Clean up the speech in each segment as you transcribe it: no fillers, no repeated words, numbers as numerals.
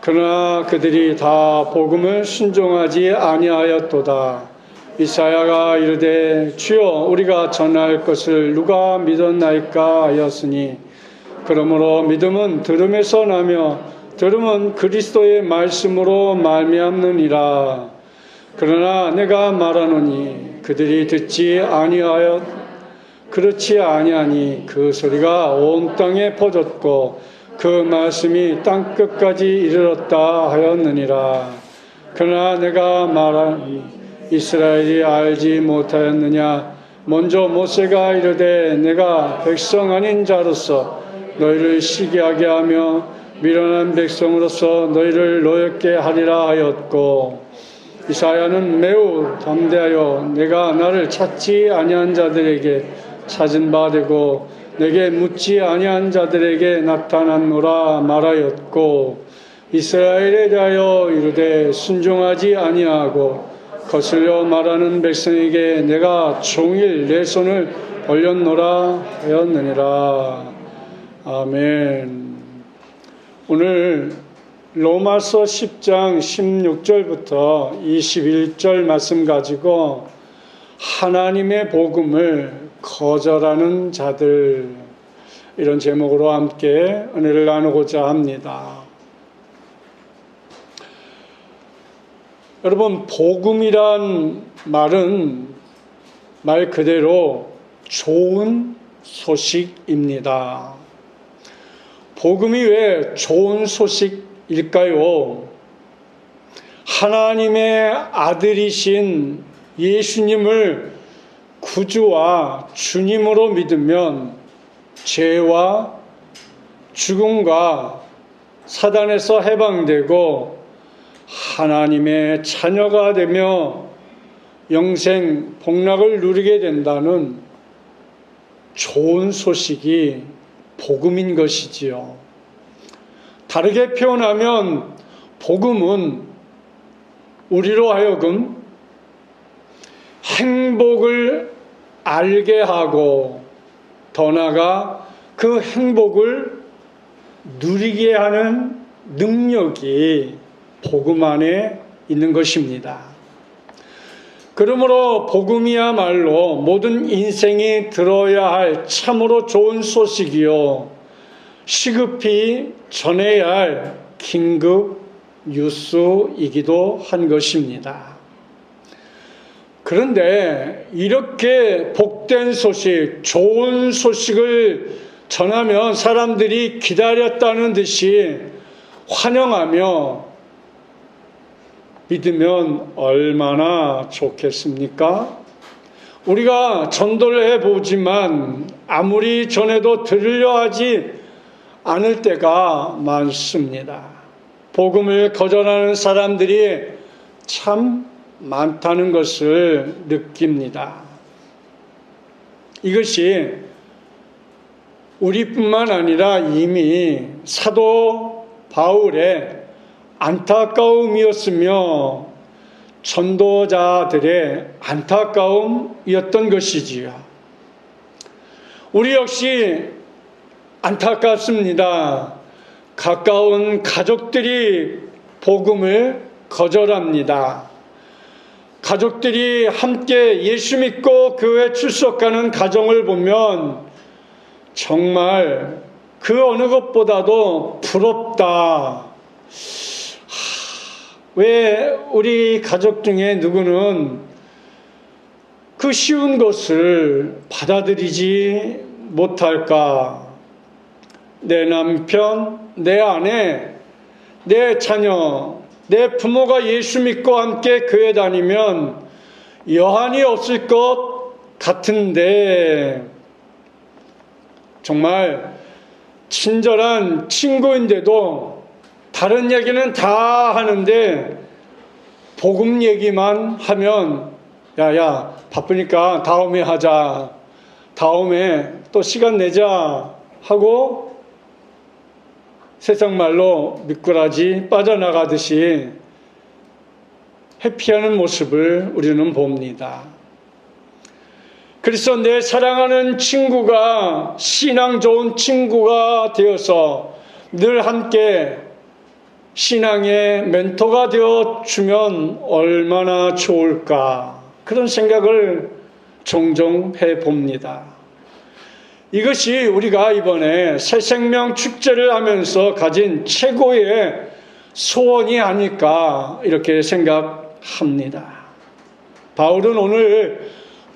그러나 그들이 다 복음을 순종하지 아니하였도다. 이사야가 이르되 주여 우리가 전할 것을 누가 믿었나이까 하였으니 그러므로 믿음은 들음에서 나며 들음은 그리스도의 말씀으로 말미암느니라. 그러나 내가 말하노니 그들이 듣지 아니하였 그렇지 아니하니 그 소리가 온 땅에 퍼졌고 그 말씀이 땅 끝까지 이르렀다 하였느니라. 그러나 내가 말하니 이스라엘이 알지 못하였느냐. 먼저 모세가 이르되 내가 백성 아닌 자로서 너희를 시기하게 하며 미련한 백성으로서 너희를 노엽게 하리라 하였고, 이사야는 매우 담대하여 내가 나를 찾지 아니한 자들에게 찾은 바 되고 내게 묻지 아니한 자들에게 나타났노라 말하였고, 이스라엘에 대하여 이르되 순종하지 아니하고 거슬려 말하는 백성에게 내가 종일 내 손을 벌렸노라 하였느니라. 아멘. 오늘 로마서 10장 16절부터 21절 말씀 가지고 하나님의 복음을 거절하는 자들, 이런 제목으로 함께 은혜를 나누고자 합니다. 여러분, 복음이란 말은 말 그대로 좋은 소식입니다. 복음이 왜 좋은 소식일까요? 하나님의 아들이신 예수님을 구주와 주님으로 믿으면 죄와 죽음과 사단에서 해방되고 하나님의 자녀가 되며 영생 복락을 누리게 된다는 좋은 소식이 복음인 것이지요. 다르게 표현하면 복음은 우리로 하여금 행복을 알게 하고 더 나아가 그 행복을 누리게 하는 능력이 복음 안에 있는 것입니다. 그러므로 복음이야말로 모든 인생이 들어야 할 참으로 좋은 소식이요 시급히 전해야 할 긴급 뉴스이기도 한 것입니다. 그런데 이렇게 복된 소식, 좋은 소식을 전하면 사람들이 기다렸다는 듯이 환영하며 믿으면 얼마나 좋겠습니까? 우리가 전도를 해보지만 아무리 전해도 들으려 하지 않을 때가 많습니다. 복음을 거절하는 사람들이 참 많다는 것을 느낍니다. 이것이 우리뿐만 아니라 이미 사도 바울의 안타까움이었으며 전도자들의 안타까움이었던 것이지요. 우리 역시 안타깝습니다. 가까운 가족들이 복음을 거절합니다. 가족들이 함께 예수 믿고 교회 출석하는 가정을 보면 정말 그 어느 것보다도 부럽다. 왜 우리 가족 중에 누구는 그 쉬운 것을 받아들이지 못할까? 내 남편, 내 아내, 내 자녀, 내 부모가 예수 믿고 함께 교회 다니면 여한이 없을 것 같은데 정말 친절한 친구인데도 다른 얘기는 다 하는데 복음 얘기만 하면 야 바쁘니까 다음에 하자, 다음에 또 시간 내자 하고 세상 말로 미꾸라지 빠져나가듯이 회피하는 모습을 우리는 봅니다. 그래서 내 사랑하는 친구가 신앙 좋은 친구가 되어서 늘 함께 신앙의 멘토가 되어주면 얼마나 좋을까, 그런 생각을 종종 해봅니다. 이것이 우리가 이번에 새생명 축제를 하면서 가진 최고의 소원이 아닐까, 이렇게 생각합니다. 바울은 오늘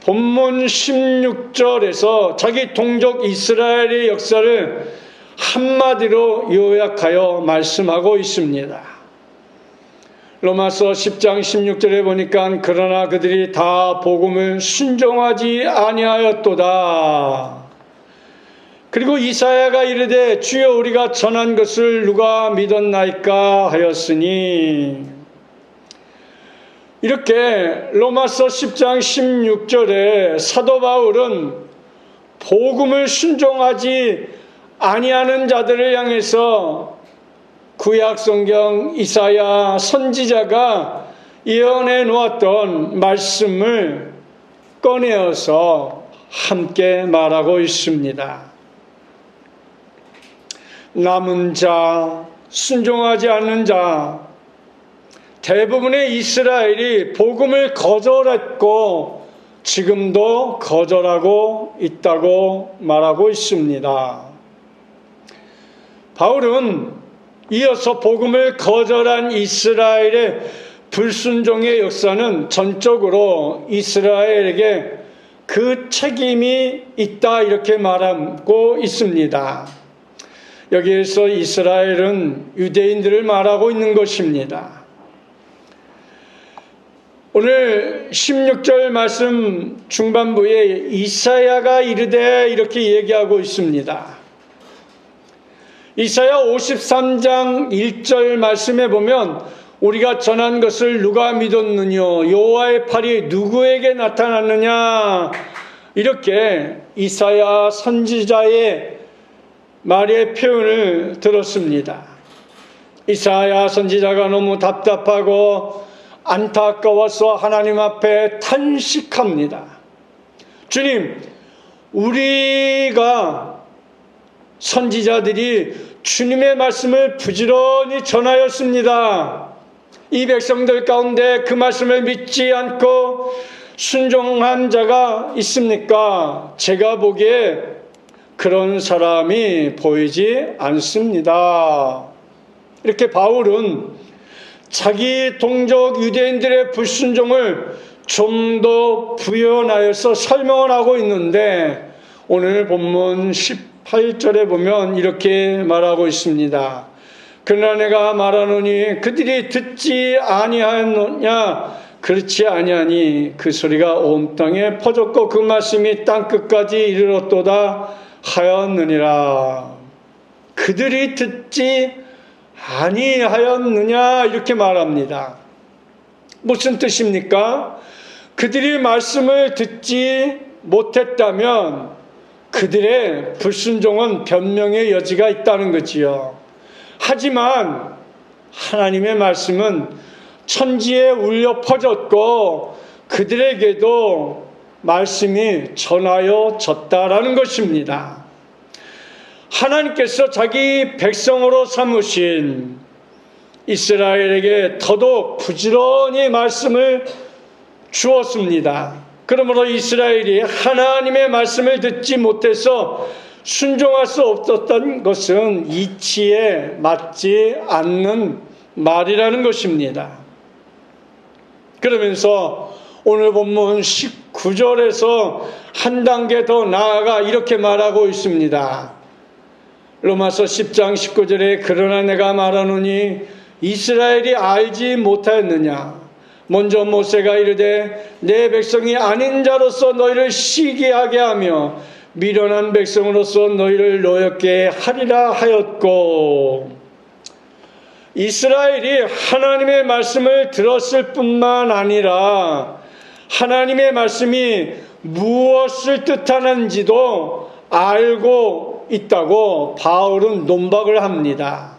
본문 16절에서 자기 동족 이스라엘의 역사를 한마디로 요약하여 말씀하고 있습니다. 로마서 10장 16절에 보니까 그러나 그들이 다 복음을 순종하지 아니하였도다. 그리고 이사야가 이르되 주여 우리가 전한 것을 누가 믿었나이까 하였으니, 이렇게 로마서 10장 16절에 사도 바울은 복음을 순종하지 아니하는 자들을 향해서 구약 성경 이사야 선지자가 예언해 놓았던 말씀을 꺼내어서 함께 말하고 있습니다. 남은 자, 순종하지 않는 자, 대부분의 이스라엘이 복음을 거절했고 지금도 거절하고 있다고 말하고 있습니다. 바울은 이어서 복음을 거절한 이스라엘의 불순종의 역사는 전적으로 이스라엘에게 그 책임이 있다, 이렇게 말하고 있습니다. 여기에서 이스라엘은 유대인들을 말하고 있는 것입니다. 오늘 16절 말씀 중반부에 이사야가 이르되 이렇게 얘기하고 있습니다. 이사야 53장 1절 말씀에 보면 우리가 전한 것을 누가 믿었느냐, 여호와의 팔이 누구에게 나타났느냐, 이렇게 이사야 선지자의 말의 표현을 들었습니다. 이사야 선지자가 너무 답답하고 안타까워서 하나님 앞에 탄식합니다. 주님, 우리가 선지자들이 주님의 말씀을 부지런히 전하였습니다. 이 백성들 가운데 그 말씀을 믿지 않고 순종한 자가 있습니까? 제가 보기에 그런 사람이 보이지 않습니다. 이렇게 바울은 자기 동족 유대인들의 불순종을 좀 더 부연하여서 설명을 하고 있는데, 오늘 본문 18절에 보면 이렇게 말하고 있습니다. 그러나 내가 말하노니 그들이 듣지 아니하였느냐, 그렇지 아니하니 그 소리가 온 땅에 퍼졌고 그 말씀이 땅끝까지 이르렀도다 하였느니라. 그들이 듣지 아니하였느냐, 이렇게 말합니다. 무슨 뜻입니까? 그들이 말씀을 듣지 못했다면 그들의 불순종은 변명의 여지가 있다는 거지요. 하지만 하나님의 말씀은 천지에 울려 퍼졌고 그들에게도 말씀이 전하여졌다라는 것입니다. 하나님께서 자기 백성으로 삼으신 이스라엘에게 더더욱 부지런히 말씀을 주었습니다. 그러므로 이스라엘이 하나님의 말씀을 듣지 못해서 순종할 수 없었던 것은 이치에 맞지 않는 말이라는 것입니다. 그러면서 오늘 본문 19절에서 한 단계 더 나아가 이렇게 말하고 있습니다. 로마서 10장 19절에 그러나 내가 말하노니 이스라엘이 알지 못하였느냐. 먼저 모세가 이르되 내 백성이 아닌 자로서 너희를 시기하게 하며 미련한 백성으로서 너희를 노엽게 하리라 하였고, 이스라엘이 하나님의 말씀을 들었을 뿐만 아니라 하나님의 말씀이 무엇을 뜻하는지도 알고 있다고 바울은 논박을 합니다.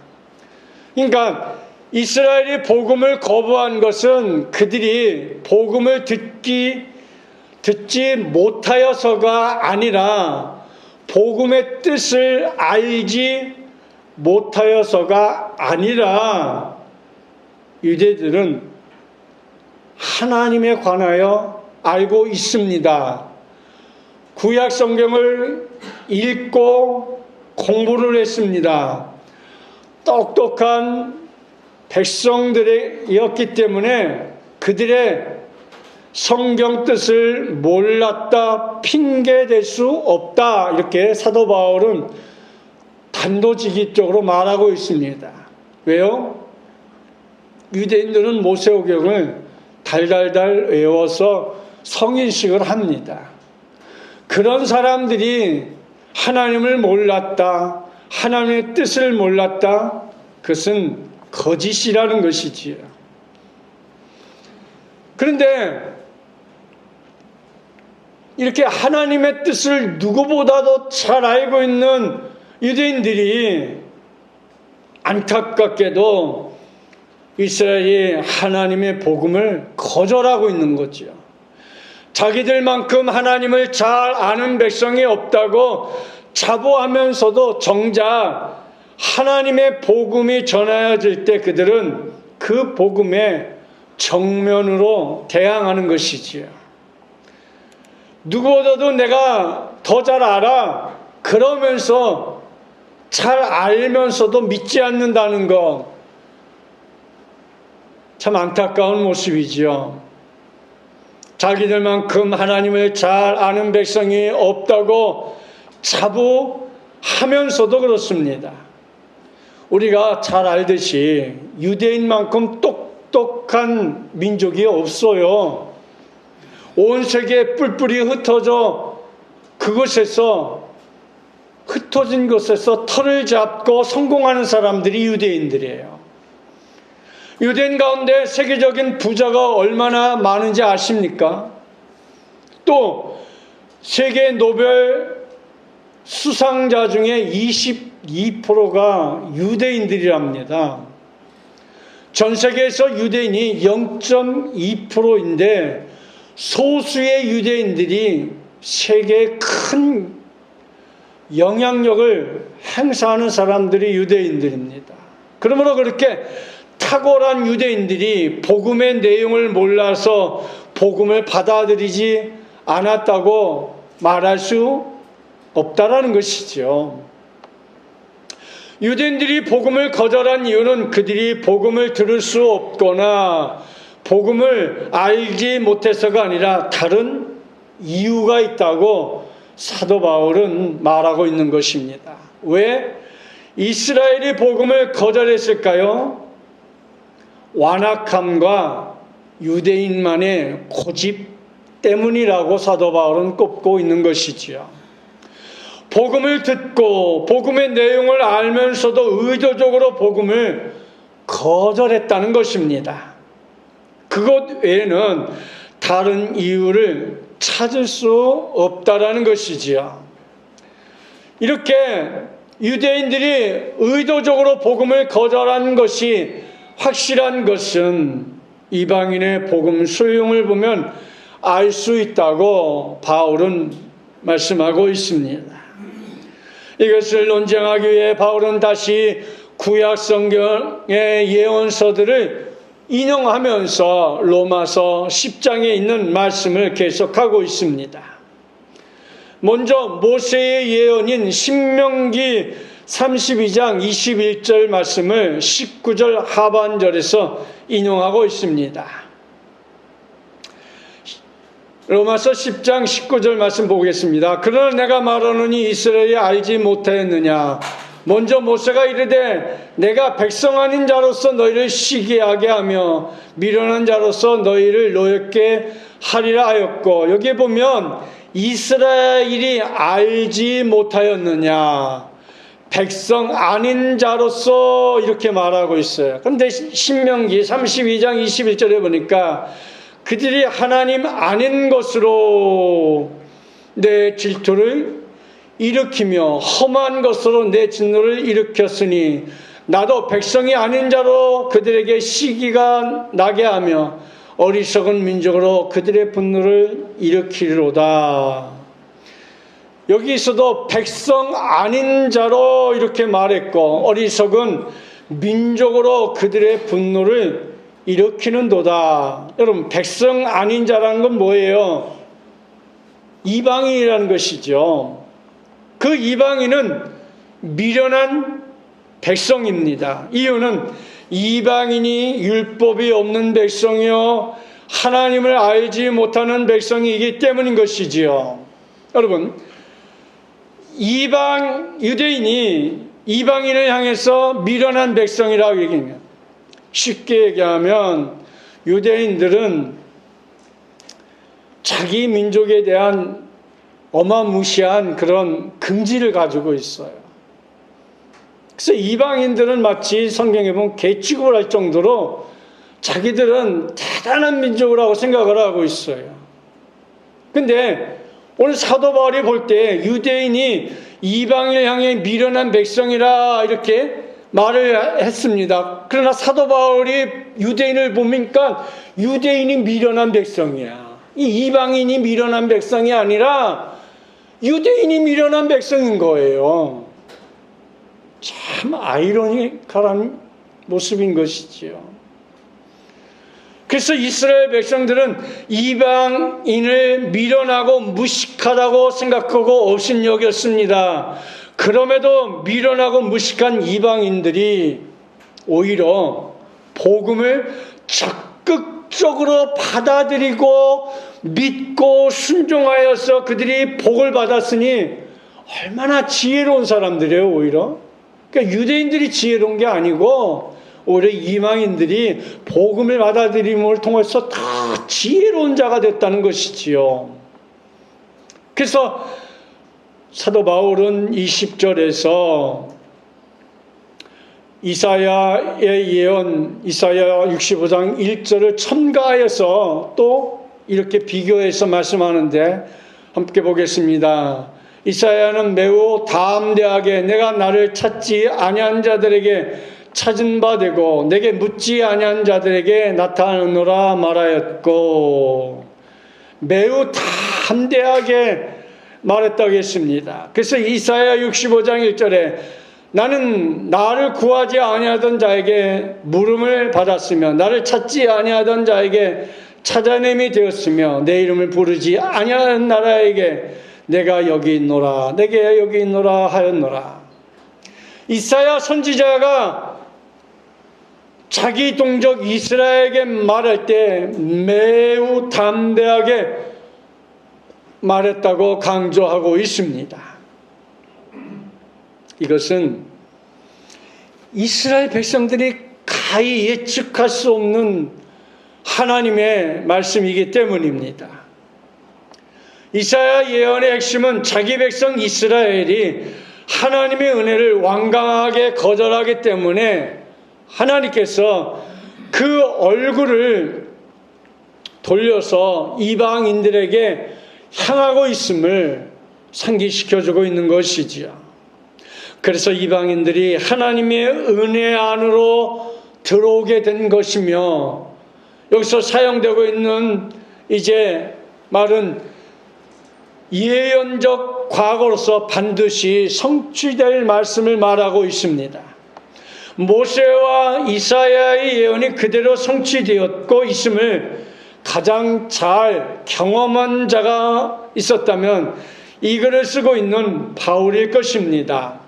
그러니까 이스라엘이 복음을 거부한 것은 그들이 복음을 듣지 못하여서가 아니라 복음의 뜻을 알지 못하여서가 아니라 유대들은 하나님에 관하여 알고 있습니다. 구약 성경을 읽고 공부를 했습니다. 똑똑한 백성들이었기 때문에 그들의 성경 뜻을 몰랐다, 핑계댈 수 없다, 이렇게 사도 바울은 단도직입적으로 말하고 있습니다. 왜요? 유대인들은 모세오경을 달달달 외워서 성인식을 합니다. 그런 사람들이 하나님을 몰랐다, 하나님의 뜻을 몰랐다, 그것은 거짓이라는 것이지요. 그런데 이렇게 하나님의 뜻을 누구보다도 잘 알고 있는 유대인들이 안타깝게도 이스라엘이 하나님의 복음을 거절하고 있는 거죠. 자기들만큼 하나님을 잘 아는 백성이 없다고 자부하면서도 정작 하나님의 복음이 전해질 때 그들은 그 복음에 정면으로 대항하는 것이지요. 누구보다도 내가 더 잘 알아, 그러면서 잘 알면서도 믿지 않는다는 것, 참 안타까운 모습이지요. 자기들만큼 하나님을 잘 아는 백성이 없다고 자부하면서도 그렇습니다. 우리가 잘 알듯이 유대인만큼 똑똑한 민족이 없어요. 온 세계에 뿔뿔이 흩어져 흩어진 곳에서 털을 잡고 성공하는 사람들이 유대인들이에요. 유대인 가운데 세계적인 부자가 얼마나 많은지 아십니까? 또 세계 노벨 수상자 중에 22%가 유대인들이랍니다. 전 세계에서 유대인이 0.2%인데 소수의 유대인들이 세계에 큰 영향력을 행사하는 사람들이 유대인들입니다. 그러므로 그렇게 탁월한 유대인들이 복음의 내용을 몰라서 복음을 받아들이지 않았다고 말할 수 없다라는 것이죠. 유대인들이 복음을 거절한 이유는 그들이 복음을 들을 수 없거나 복음을 알지 못해서가 아니라 다른 이유가 있다고 사도 바울은 말하고 있는 것입니다. 왜 이스라엘이 복음을 거절했을까요? 완악함과 유대인만의 고집 때문이라고 사도 바울은 꼽고 있는 것이지요. 복음을 듣고 복음의 내용을 알면서도 의도적으로 복음을 거절했다는 것입니다. 그것 외에는 다른 이유를 찾을 수 없다라는 것이지요. 이렇게 유대인들이 의도적으로 복음을 거절한 것이 확실한 것은 이방인의 복음 소용을 보면 알 수 있다고 바울은 말씀하고 있습니다. 이것을 논쟁하기 위해 바울은 다시 구약 성경의 예언서들을 인용하면서 로마서 10장에 있는 말씀을 계속하고 있습니다. 먼저 모세의 예언인 신명기 32장 21절 말씀을 19절 하반절에서 인용하고 있습니다. 로마서 10장 19절 말씀 보겠습니다. 그러나 내가 말하노니 이스라엘이 알지 못하였느냐. 먼저 모세가 이르되 내가 백성 아닌 자로서 너희를 시기하게 하며 미련한 자로서 너희를 노엽게 하리라 하였고, 여기에 보면 이스라엘이 알지 못하였느냐, 백성 아닌 자로서 이렇게 말하고 있어요. 그런데 신명기 32장 21절에 보니까 그들이 하나님 아닌 것으로 내 질투를 일으키며 험한 것으로 내 진노를 일으켰으니 나도 백성이 아닌 자로 그들에게 시기가 나게 하며 어리석은 민족으로 그들의 분노를 일으키리로다. 여기서도 백성 아닌 자로 이렇게 말했고 어리석은 민족으로 그들의 분노를 일으키는도다. 여러분, 백성 아닌 자라는 건 뭐예요? 이방인이라는 것이죠. 그 이방인은 미련한 백성입니다. 이유는 이방인이 율법이 없는 백성이요 하나님을 알지 못하는 백성이기 때문인 것이지요. 여러분, 유대인이 이방인을 향해서 미련한 백성이라고 얘기합니다. 쉽게 얘기하면 유대인들은 자기 민족에 대한 어마무시한 그런 긍지를 가지고 있어요. 그래서 이방인들은 마치 성경에 보면 개 취급을 할 정도로 자기들은 대단한 민족이라고 생각을 하고 있어요. 근데 오늘 사도 바울이 볼 때 유대인이 이방인을 향해 미련한 백성이라 이렇게 말을 했습니다. 그러나 사도 바울이 유대인을 보니까 유대인이 미련한 백성이야. 이 이방인이 미련한 백성이 아니라 유대인이 미련한 백성인 거예요. 참 아이러니컬한 모습인 것이지요. 그래서 이스라엘 백성들은 이방인을 미련하고 무식하다고 생각하고 업신여겼습니다. 그럼에도 미련하고 무식한 이방인들이 오히려 복음을 적극적으로 받아들이고 믿고 순종하여서 그들이 복을 받았으니 얼마나 지혜로운 사람들이에요. 오히려 그러니까 유대인들이 지혜로운 게 아니고 오히려 이방인들이 복음을 받아들임을 통해서 다 지혜로운 자가 됐다는 것이지요. 그래서 사도 바울은 20절에서 이사야의 예언, 이사야 65장 1절을 첨가하여서 또 이렇게 비교해서 말씀하는데 함께 보겠습니다. 이사야는 매우 담대하게 내가 나를 찾지 아니한 자들에게 찾은 바 되고 내게 묻지 아니한 자들에게 나타나노라 말하였고, 매우 담대하게 말했다고 했습니다. 그래서 이사야 65장 1절에 나는 나를 구하지 아니하던 자에게 물음을 받았으며 나를 찾지 아니하던 자에게 찾아냄이 되었으며 내 이름을 부르지 아니하는 나라에게 내가 여기 있노라 내게 여기 있노라 하였노라. 이사야 선지자가 자기 동족 이스라엘에게 말할 때 매우 담대하게 말했다고 강조하고 있습니다. 이것은 이스라엘 백성들이 가히 예측할 수 없는 하나님의 말씀이기 때문입니다. 이사야 예언의 핵심은 자기 백성 이스라엘이 하나님의 은혜를 완강하게 거절하기 때문에 하나님께서 그 얼굴을 돌려서 이방인들에게 향하고 있음을 상기시켜주고 있는 것이지요. 그래서 이방인들이 하나님의 은혜 안으로 들어오게 된 것이며, 여기서 사용되고 있는 이제 말은 예언적 과거로서 반드시 성취될 말씀을 말하고 있습니다. 모세와 이사야의 예언이 그대로 성취되었고 있음을 가장 잘 경험한 자가 있었다면 이 글을 쓰고 있는 바울일 것입니다.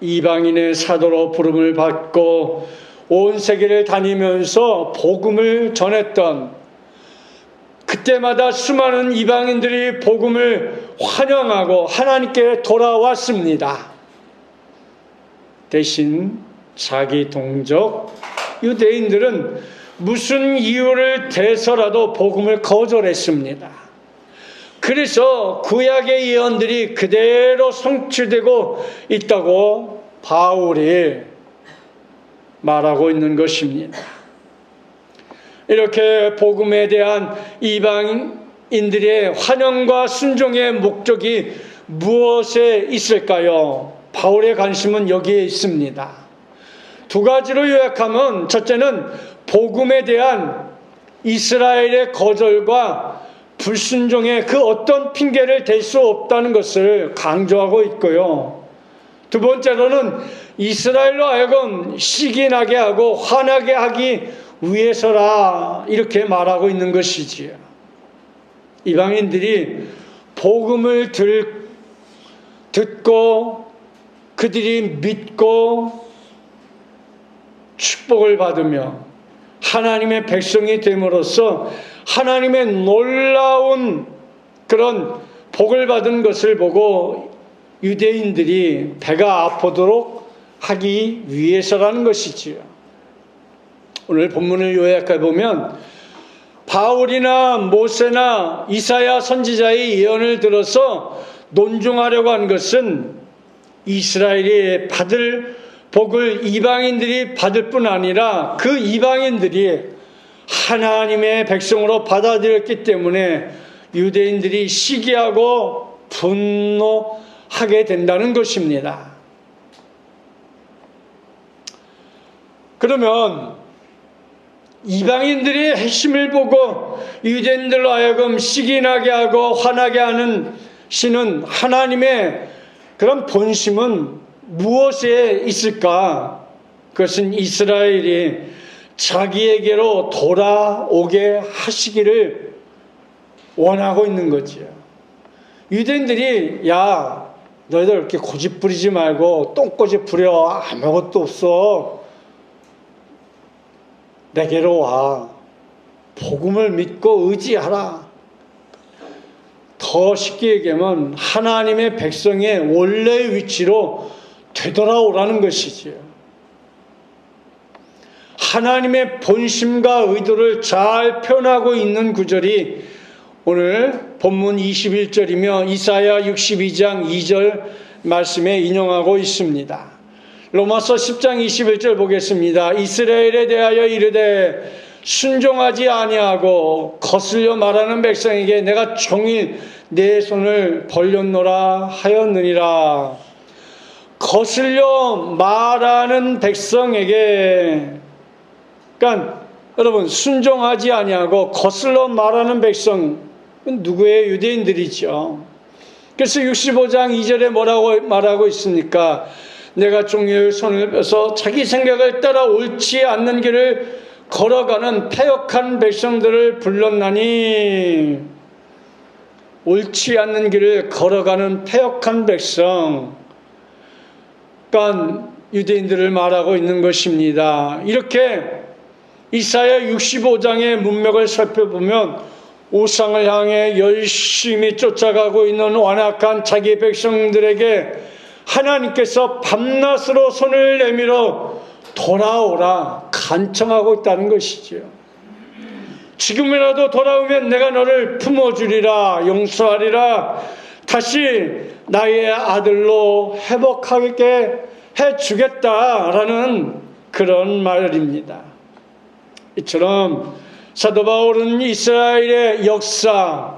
이방인의 사도로 부름을 받고 온 세계를 다니면서 복음을 전했던, 그때마다 수많은 이방인들이 복음을 환영하고 하나님께 돌아왔습니다. 대신 자기 동족 유대인들은 무슨 이유를 대서라도 복음을 거절했습니다. 그래서 구약의 예언들이 그대로 성취되고 있다고 바울이 말하고 있는 것입니다. 이렇게 복음에 대한 이방인들의 환영과 순종의 목적이 무엇에 있을까요? 바울의 관심은 여기에 있습니다. 두 가지로 요약하면, 첫째는 복음에 대한 이스라엘의 거절과 불순종의 그 어떤 핑계를 댈 수 없다는 것을 강조하고 있고요. 두 번째로는 이스라엘로 하여금 시기 나게 하고 화나게 하기 위해서라 이렇게 말하고 있는 것이지요. 이방인들이 복음을 듣고 그들이 믿고 축복을 받으며 하나님의 백성이 됨으로써 하나님의 놀라운 그런 복을 받은 것을 보고 유대인들이 배가 아프도록 하기 위해서라는 것이지요. 오늘 본문을 요약해 보면 바울이나 모세나 이사야 선지자의 예언을 들어서 논중하려고 한 것은 이스라엘이 받을 복을 이방인들이 받을 뿐 아니라 그 이방인들이 하나님의 백성으로 받아들였기 때문에 유대인들이 시기하고 분노하게 된다는 것입니다. 그러면 이방인들이 핵심을 보고 유대인들로 하여금 시기나게 하고 화나게 하는 신은 하나님의 그런 본심은 무엇에 있을까? 그것은 이스라엘이 자기에게로 돌아오게 하시기를 원하고 있는 거지요. 유대인들이 야 너희들 이렇게 고집 부리지 말고 똥꼬집 부려 아무것도 없어. 내게로 와. 복음을 믿고 의지하라. 더 쉽게 얘기하면 하나님의 백성의 원래의 위치로 되돌아오라는 것이지요. 하나님의 본심과 의도를 잘 표현하고 있는 구절이 오늘 본문 21절이며 이사야 62장 2절 말씀에 인용하고 있습니다. 로마서 10장 21절 보겠습니다. 이스라엘에 대하여 이르되 순종하지 아니하고 거슬려 말하는 백성에게 내가 종일 내 손을 벌렸노라 하였느니라. 거슬려 말하는 백성에게, 그러니까 여러분 순종하지 아니하고 거슬러 말하는 백성은 누구예요? 유대인들이죠. 그래서 65장 2절에 뭐라고 말하고 있습니까? 내가 종려의 손을 펴서 자기 생각을 따라 옳지 않는 길을 걸어가는 패역한 백성들을 불렀나니. 옳지 않는 길을 걸어가는 패역한 백성, 그러니까 유대인들을 말하고 있는 것입니다. 이렇게 이사야 65장의 문맥을 살펴보면 우상을 향해 열심히 쫓아가고 있는 완악한 자기 백성들에게 하나님께서 밤낮으로 손을 내밀어 돌아오라 간청하고 있다는 것이지요. 지금이라도 돌아오면 내가 너를 품어주리라, 용서하리라, 다시 나의 아들로 회복하게 해주겠다라는 그런 말입니다. 이처럼 사도 바울은 이스라엘의 역사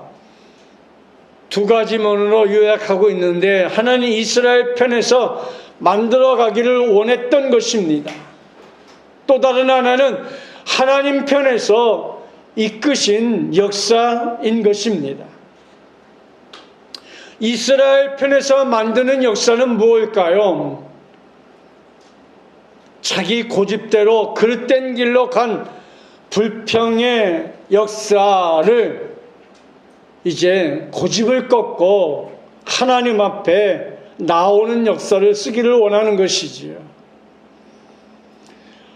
두 가지 면으로 요약하고 있는데 하나님 이스라엘 편에서 만들어가기를 원했던 것입니다. 또 다른 하나는 하나님 편에서 이끄신 역사인 것입니다. 이스라엘 편에서 만드는 역사는 무엇일까요? 자기 고집대로 그릇된 길로 간 불평의 역사를 이제 고집을 꺾고 하나님 앞에 나오는 역사를 쓰기를 원하는 것이지요.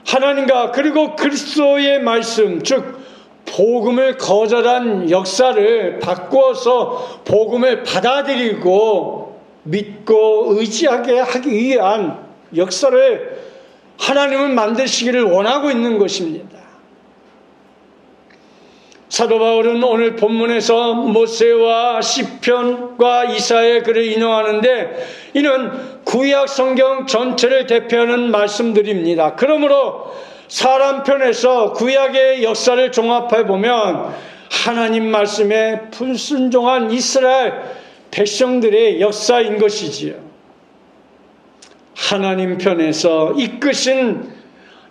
하나님과 그리고 그리스도의 말씀, 즉 복음을 거절한 역사를 바꾸어서 복음을 받아들이고 믿고 의지하게 하기 위한 역사를 하나님은 만드시기를 원하고 있는 것입니다. 사도 바울은 오늘 본문에서 모세와 시편과 이사야의 글을 인용하는데 이는 구약 성경 전체를 대표하는 말씀들입니다. 그러므로 사람 편에서 구약의 역사를 종합해 보면 하나님 말씀에 불순종한 이스라엘 백성들의 역사인 것이지요. 하나님 편에서 이끄신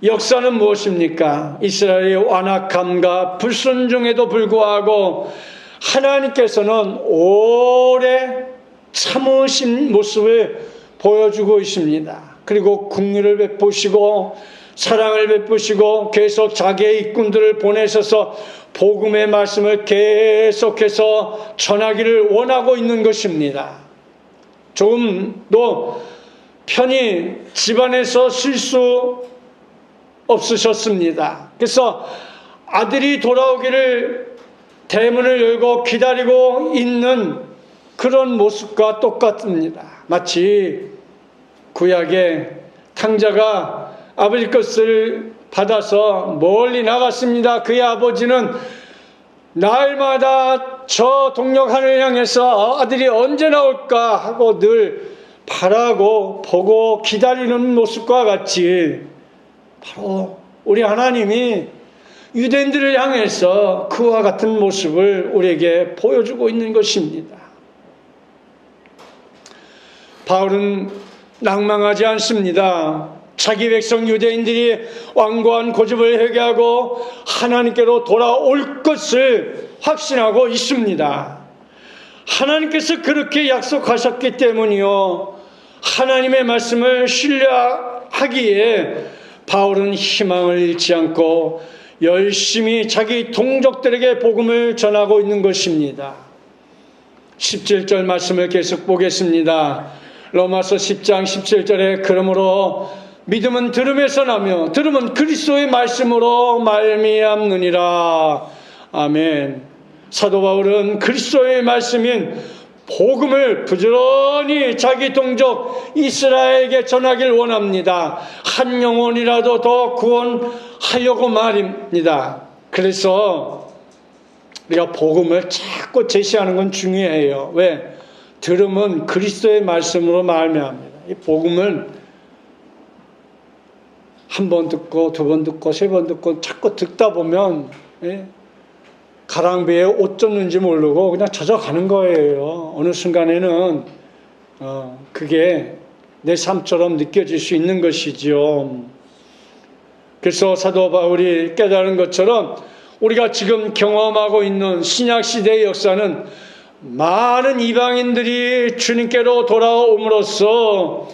역사는 무엇입니까? 이스라엘의 완악함과 불순종에도 불구하고 하나님께서는 오래 참으신 모습을 보여주고 있습니다. 그리고 긍휼을 베푸시고 사랑을 베푸시고 계속 자기의 일꾼들을 보내셔서 복음의 말씀을 계속해서 전하기를 원하고 있는 것입니다. 조금도 편히 집안에서 쉴 수 없으셨습니다. 그래서 아들이 돌아오기를 대문을 열고 기다리고 있는 그런 모습과 똑같습니다. 마치 구약의 탕자가 아버지 것을 받아서 멀리 나갔습니다. 그의 아버지는 날마다 저 동력하늘 향해서 아들이 언제 나올까 하고 늘 바라고 보고 기다리는 모습과 같이 바로 우리 하나님이 유대인들을 향해서 그와 같은 모습을 우리에게 보여주고 있는 것입니다. 바울은 낭망하지 않습니다. 자기 백성 유대인들이 완고한 고집을 회개하고 하나님께로 돌아올 것을 확신하고 있습니다. 하나님께서 그렇게 약속하셨기 때문이요, 하나님의 말씀을 신뢰하기에 바울은 희망을 잃지 않고 열심히 자기 동족들에게 복음을 전하고 있는 것입니다. 17절 말씀을 계속 보겠습니다. 로마서 10장 17절에 그러므로 믿음은 들음에서 나며 들음은 그리스도의 말씀으로 말미암느니라. 아멘. 사도 바울은 그리스도의 말씀인 복음을 부지런히 자기 동족 이스라엘에게 전하길 원합니다. 한 영혼이라도 더 구원하려고 말입니다. 그래서 우리가 복음을 자꾸 제시하는 건 중요해요. 왜? 들음은 그리스도의 말씀으로 말미암니다. 이 복음을 한 번 듣고 두 번 듣고 세 번 듣고 자꾸 듣다 보면 가랑비에 옷 젖는지 모르고 그냥 젖어가는 거예요. 어느 순간에는 그게 내 삶처럼 느껴질 수 있는 것이죠. 그래서 사도 바울이 깨달은 것처럼 우리가 지금 경험하고 있는 신약시대의 역사는 많은 이방인들이 주님께로 돌아옴으로써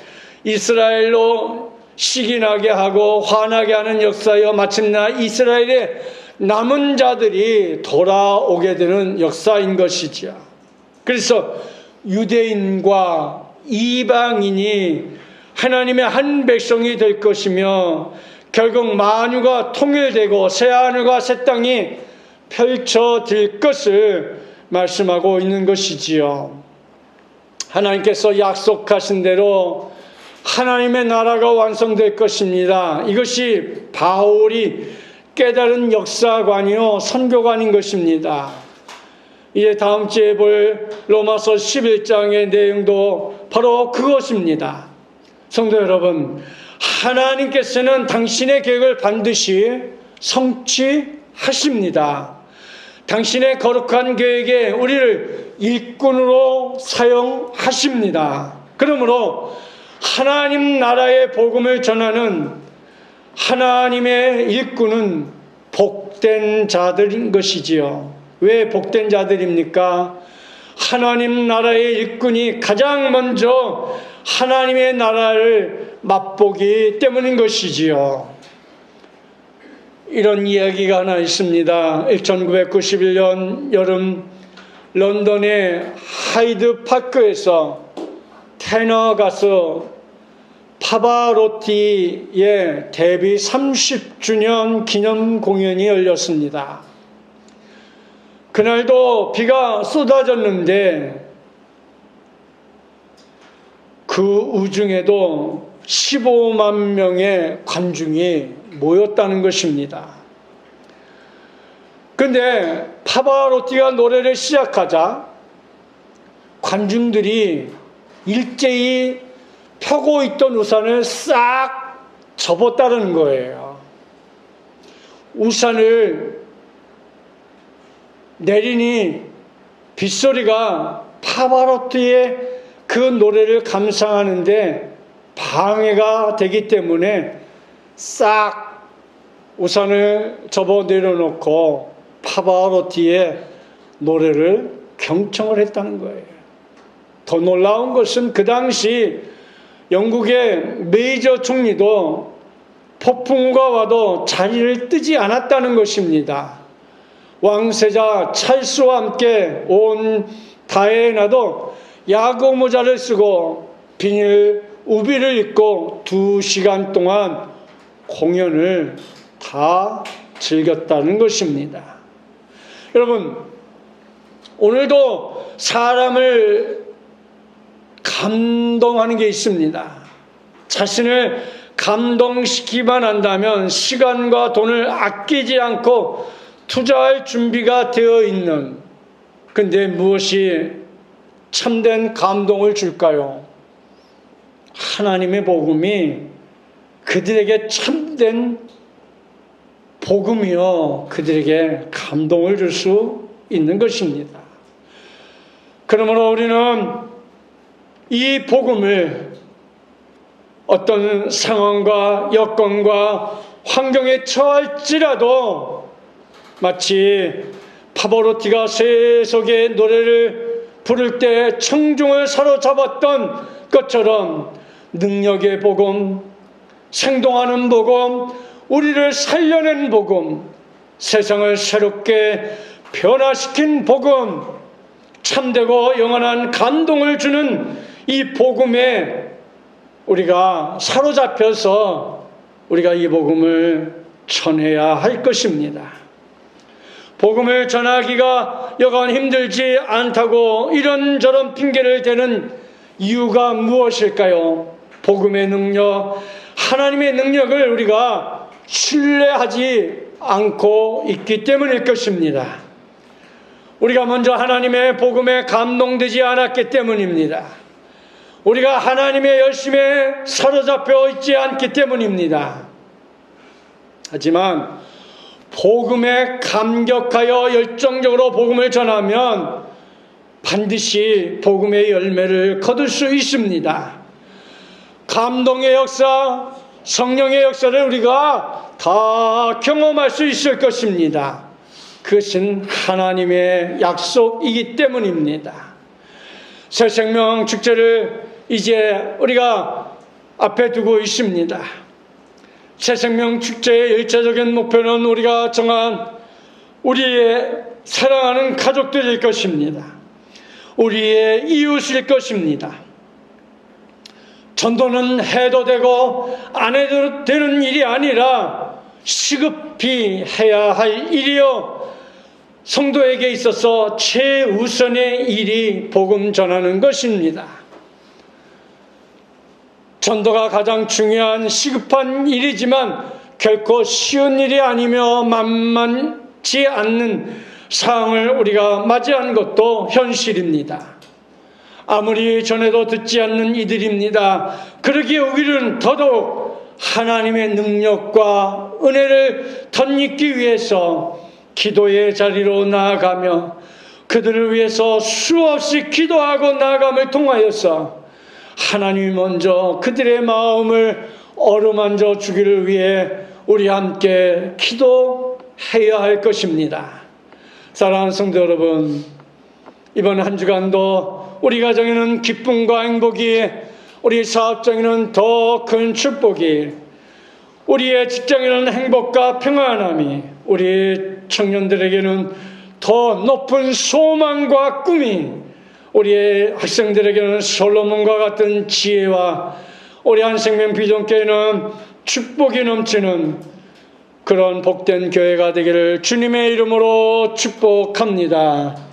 이스라엘로 시기나게 하고 화나게 하는 역사여 마침내 이스라엘의 남은 자들이 돌아오게 되는 역사인 것이죠. 그래서 유대인과 이방인이 하나님의 한 백성이 될 것이며 결국 만유가 통일되고 새하늘과 새 땅이 펼쳐질 것을 말씀하고 있는 것이지요. 하나님께서 약속하신 대로 하나님의 나라가 완성될 것입니다. 이것이 바울이 깨달은 역사관이요 선교관인 것입니다. 이제 다음 주에 볼 로마서 11장의 내용도 바로 그것입니다. 성도 여러분, 하나님께서는 당신의 계획을 반드시 성취하십니다. 당신의 거룩한 계획에 우리를 일꾼으로 사용하십니다. 그러므로 하나님 나라의 복음을 전하는 하나님의 일꾼은 복된 자들인 것이지요. 왜 복된 자들입니까? 하나님 나라의 일꾼이 가장 먼저 하나님의 나라를 맛보기 때문인 것이지요. 이런 이야기가 하나 있습니다. 1991년 여름 런던의 하이드 파크에서 테너 가수 파바로티의 데뷔 30주년 기념 공연이 열렸습니다. 그날도 비가 쏟아졌는데 그 우중에도 15만 명의 관중이 모였다는 것입니다. 그런데 파바로티가 노래를 시작하자 관중들이 일제히 펴고 있던 우산을 싹 접었다는 거예요. 우산을 내리니 빗소리가 파바로티의 그 노래를 감상하는데 방해가 되기 때문에 싹 우산을 접어 내려놓고 파바로티의 노래를 경청을 했다는 거예요. 더 놀라운 것은 그 당시 영국의 메이저 총리도 폭풍우가 와도 자리를 뜨지 않았다는 것입니다. 왕세자 찰스와 함께 온 다이애나도 야구 모자를 쓰고 비닐 우비를 입고 2시간 동안 공연을 다 즐겼다는 것입니다. 여러분, 오늘도 사람을 감동하는 게 있습니다. 자신을 감동시키기만 한다면 시간과 돈을 아끼지 않고 투자할 준비가 되어 있는, 근데 무엇이 참된 감동을 줄까요? 하나님의 복음이 그들에게 참된 복음이요, 그들에게 감동을 줄 수 있는 것입니다. 그러므로 우리는 이 복음을 어떤 상황과 여건과 환경에 처할지라도 마치 파보로티가 새 속의 노래를 부를 때 청중을 사로잡았던 것처럼 능력의 복음, 생동하는 복음, 우리를 살려낸 복음, 세상을 새롭게 변화시킨 복음, 참되고 영원한 감동을 주는 이 복음에 우리가 사로잡혀서 우리가 이 복음을 전해야 할 것입니다. 복음을 전하기가 여간 힘들지 않다고 이런저런 핑계를 대는 이유가 무엇일까요? 복음의 능력, 하나님의 능력을 우리가 신뢰하지 않고 있기 때문일 것입니다. 우리가 먼저 하나님의 복음에 감동되지 않았기 때문입니다. 우리가 하나님의 열심에 사로잡혀 있지 않기 때문입니다. 하지만 복음에 감격하여 열정적으로 복음을 전하면 반드시 복음의 열매를 거둘 수 있습니다. 감동의 역사, 성령의 역사를 우리가 다 경험할 수 있을 것입니다. 그것은 하나님의 약속이기 때문입니다. 새생명 축제를 이제 우리가 앞에 두고 있습니다. 새생명 축제의 1차적인 목표는 우리가 정한 우리의 사랑하는 가족들일 것입니다. 우리의 이웃일 것입니다. 전도는 해도 되고 안 해도 되는 일이 아니라 시급히 해야 할 일이요, 성도에게 있어서 최우선의 일이 복음 전하는 것입니다. 전도가 가장 중요한 시급한 일이지만 결코 쉬운 일이 아니며 만만치 않는 상황을 우리가 맞이한 것도 현실입니다. 아무리 전해도 듣지 않는 이들입니다. 그러기에 우리는 더더욱 하나님의 능력과 은혜를 덧입기 위해서 기도의 자리로 나아가며 그들을 위해서 수없이 기도하고 나아감을 통하여서 하나님이 먼저 그들의 마음을 어루만져 주기를 위해 우리 함께 기도해야 할 것입니다. 사랑하는 성도 여러분, 이번 한 주간도 우리 가정에는 기쁨과 행복이, 우리 사업장에는 더 큰 축복이, 우리의 직장에는 행복과 평안함이, 우리 청년들에게는 더 높은 소망과 꿈이, 우리의 학생들에게는 솔로몬과 같은 지혜와, 우리 한생명 비전교회는 축복이 넘치는 그런 복된 교회가 되기를 주님의 이름으로 축복합니다.